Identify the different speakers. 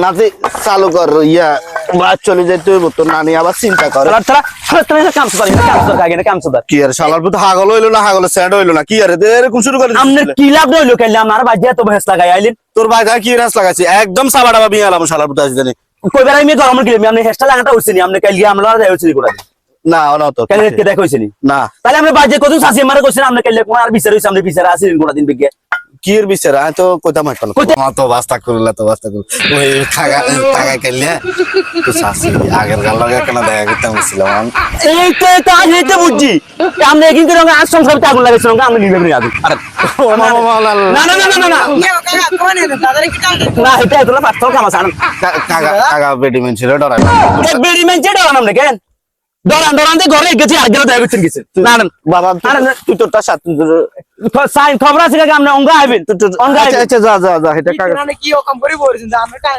Speaker 1: নাতি চালু কর ইয়া বাদ চলে যেতে হইব তোর নানি আবার চিন্তা করে কি আর শালার পুত হাগল হইলো না হাগল স্যান্ড হইলো না কি আর এরকম শুরু করে
Speaker 2: কি লাভ রইলো কেন আমার বাজে তো ভেস লাগাই আইলেন
Speaker 1: তোর ভাই কি রাস লাগাইছে একদম সাবা ডাবা বিয়ে আলাম শালার পুত আসি জানি
Speaker 2: কইবার আমি গরম গেলাম আপনি হেস্টা লাগাটা হইছেনি আপনি কাল গিয়ে আমরা হইছেনি কোড়া
Speaker 1: না না তো
Speaker 2: কেন কে দেখ হইছেনি
Speaker 1: না
Speaker 2: তাহলে আমরা বাজে কত সাসি মারা কইছেন আপনি কাল কোন আর বিচার হইছে আপনি বিচার আসিলেন কোড়া দিন বিগে
Speaker 1: কি এর বিচার আমি তো কইতাম হাঁটতাম তো বাস্তা করলা তো বাস্তা করল ওই টাকা টাকা কেলিয়া তো শাসি আগের গাল লাগা কেন দেখা করতাম ছিলাম
Speaker 2: এই তো আজ হইতে বুঝছি আপনি কিন্তু রঙ আজ সংসারতে আগুন লাগাইছেন আমরা নিবে না আগুন আরে না না না না না না এটা তোলা পাঁচটা কাম আছে
Speaker 1: টাকা টাকা বেডি মেনছিল ডরাই
Speaker 2: বেড়ি মেনছে ডরান আপনি কেন ডরান দিয়ে ঘরে গেছি আর গেল দেখা করছেন কিছু না না
Speaker 1: বাবা তুই তোরটা সাত
Speaker 2: সাইন খবর আছে কি আপনি অঙ্গ আইবেন অঙ্গ
Speaker 1: আচ্ছা আচ্ছা যা যা যা এটা
Speaker 3: কি রকম করে বলছেন আমরা কাল